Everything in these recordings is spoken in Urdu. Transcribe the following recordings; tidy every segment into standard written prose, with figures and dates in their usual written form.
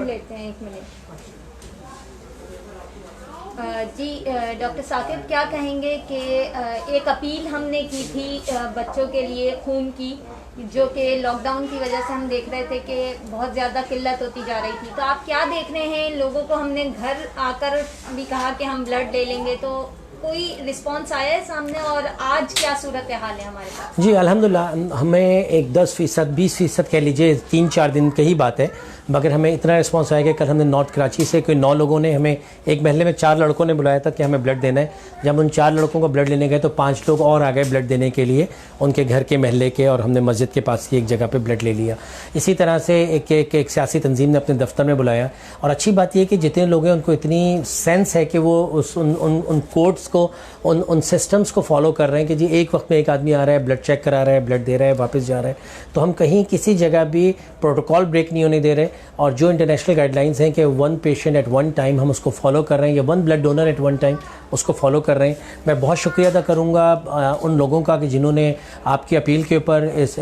لیتے ہیں 1 منٹ. جی ڈاکٹر ثاقب کیا کہیں گے کہ ایک اپیل ہم نے کی تھی بچوں کے لیے خون کی، جو کہ لاک ڈاؤن کی وجہ سے ہم دیکھ رہے تھے کہ بہت زیادہ قلت ہوتی جا رہی تھی، تو آپ کیا دیکھ رہے ہیں؟ لوگوں کو ہم نے گھر آ کر بھی کہا کہ ہم بلڈ لے لیں گے، تو کوئی رسپانس آیا ہے سامنے؟ اور آج کیا صورتحال ہے ہمارے پاس؟ جی الحمدللہ ہمیں ایک 10% 20% کہہ لیجئے 3-4 دن کی ہی بات ہے، مگر ہمیں اتنا رسپانس آیا کہ کل ہم نے نارتھ کراچی سے کوئی 9 لوگوں نے ہمیں ایک محلے میں 4 لڑکوں نے بلایا تھا کہ ہمیں بلڈ دینا ہے. جب ان 4 لڑکوں کو بلڈ لینے گئے تو 5 لوگ اور آ گئے بلڈ دینے کے لیے ان کے گھر کے محلے کے، اور ہم نے مسجد کے پاس کی ایک جگہ پہ بلڈ لے لیا. اسی طرح سے ایک سیاسی تنظیم نے اپنے دفتر میں بلایا، اور اچھی بات یہ ہے کہ جتنے لوگ ہیں ان کو اتنی سینس ہے کہ وہ ان کوڈس کو ان سسٹمز کو فالو کر رہے ہیں کہ جی ایک وقت میں ایک آدمی آ رہا ہے، بلڈ چیک کرا رہا ہے، بلڈ دے رہا ہے، واپس جا رہا ہے. تو ہم کہیں کسی جگہ بھی پروٹوکول بریک نہیں ہونے دے رہے، اور جو انٹرنیشنل گائیڈ لائنس ہیں کہ 1 پیشنٹ ایٹ 1 ٹائم ہم اس کو فالو کر رہے ہیں، یا 1 بلڈ ڈونر ایٹ 1 ٹائم اس کو فالو کر رہے ہیں. میں بہت شکریہ ادا کروں گا ان لوگوں کا کہ جنہوں نے آپ کی اپیل کے اوپر اس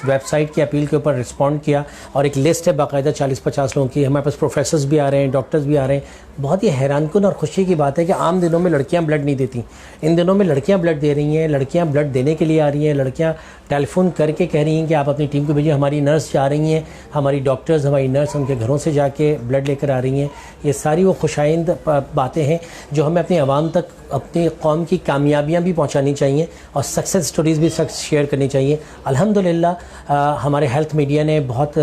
ویب سائٹ کی اپیل کے اوپر رسپونڈ کیا، اور ایک لسٹ ہے باقاعدہ 40-50 لوگوں کی. ہمارے پاس پروفیسرز بھی آ رہے ہیں، ڈاکٹرز بھی آ رہے ہیں. بہت ہی حیران کن اور خوشی کی بات ہے کہ عام دنوں میں لڑکیاں بلڈ نہیں دیتی، ان دنوں میں لڑکیاں بلڈ دے رہی ہیں. لڑکیاں بلڈ دینے کے لیے آ رہی ہیں، لڑکیاں ٹیلی فون کر کے کہہ رہی ہیں کہ آپ اپنی ٹیم کو بھیجیے. ہماری نرس جا رہی ہیں، ہماری ڈاکٹرز، ہماری نرس ان کے گھروں سے جا کے بلڈ لے کر آ رہی ہیں. یہ ساری وہ خوشائند باتیں ہیں جو ہمیں اپنی عوام تک اپنی قوم کی کامیابیاں بھی پہنچانی چاہیے، اور سکسیس سٹوریز بھی شیئر کرنی چاہیے. الحمدللہ ہمارے ہیلتھ میڈیا نے بہت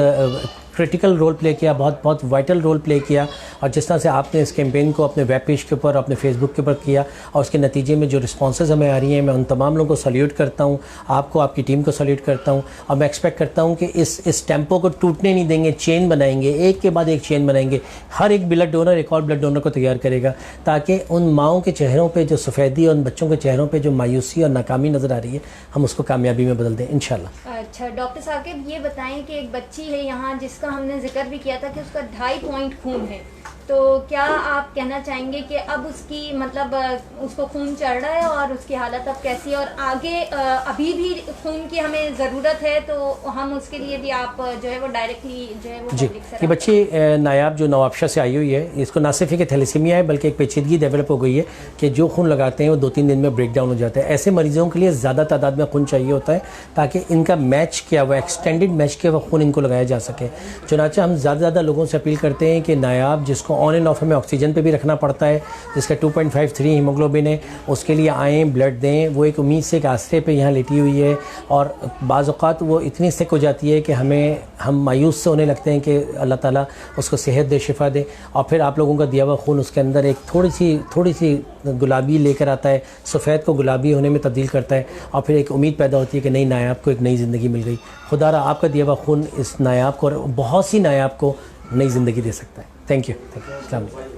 کرٹیکل رول پلے کیا، بہت وائٹل رول پلے کیا. اور جس طرح سے آپ نے اس کیمپین کو اپنے ویب پیج کے اوپر، اپنے فیس بک کے اوپر کیا، اور اس کے نتیجے میں جو رسپانسز ہمیں آ رہی ہیں، میں ان تمام لوگوں کو سلیوٹ کرتا ہوں. آپ کو، آپ کی ٹیم کو سلیوٹ کرتا ہوں. اور میں ایکسپیکٹ کرتا ہوں کہ اس ٹیمپو کو ٹوٹنے نہیں دیں گے، چین بنائیں گے، ایک کے بعد ایک چین بنائیں گے. ہر ایک بلڈ ڈونر ایک اور بلڈ ڈونر کو تیار کرے گا، تاکہ ان ماؤں کے چہروں پہ جو سفیدی اور ان بچوں کے چہروں پہ جو مایوسی اور ناکامی نظر آ رہی ہے، ہم اس کو کامیابی میں بدل دیں انشاءاللہ. اچھا ڈاکٹر ثاقب یہ بتائیں کہ ایک بچی ہے یہاں جس کا ہم نے ذکر بھی کیا تھا کہ اس کا 2.5 پوائنٹ خون ہے، تو کیا آپ کہنا چاہیں گے کہ اب اس کی مطلب اس کو خون چڑھ رہا ہے اور اس کی حالت اب کیسی ہے، اور آگے ابھی بھی خون کی ہمیں ضرورت ہے تو ہم اس کے لیے بھی آپ جو ہے وہ ڈائریکٹلی جو ہے وہ جی یہ بچی نایاب جو نوابشاہ سے آئی ہوئی ہے، اس کو نہ صرف کہ تھیلیسیمیا ہے بلکہ ایک پیچیدگی ڈیولپ ہو گئی ہے کہ جو خون لگاتے ہیں وہ 2-3 دن میں بریک ڈاؤن ہو جاتا ہے. ایسے مریضوں کے لیے زیادہ تعداد میں خون چاہیے ہوتا ہے تاکہ ان کا میچ کیا ہوا ایکسٹینڈڈ میچ کیا ہوا خون ان کو لگایا جا سکے. چنانچہ ہم زیادہ لوگوں سے اپیل کرتے ہیں کہ نایاب جس کو آن اینڈ آف ہمیں آکسیجن پہ بھی رکھنا پڑتا ہے، جس کا 2.53 ہیموگلوبن ہے، اس کے لیے آئیں بلڈ دیں. وہ ایک امید سے ایک آسرے پہ یہاں لیٹی ہوئی ہے، اور بعض اوقات وہ اتنی سک ہو جاتی ہے کہ ہم مایوس سے ہونے لگتے ہیں کہ اللہ تعالیٰ اس کو صحت دے، شفا دے. اور پھر آپ لوگوں کا دیا ہوا خون اس کے اندر ایک تھوڑی سی گلابی لے کر آتا ہے، سفید کو گلابی ہونے میں تبدیل کرتا ہے، اور پھر ایک امید پیدا ہوتی ہے کہ نئی نایاب کو ایک نئی زندگی مل گئی. خدا را آپ کا دیا ہوا خون اس نایاب کو اور بہت سی نایاب کو نئی زندگی دے سکتا ہے. Thank you. السلام علیکم.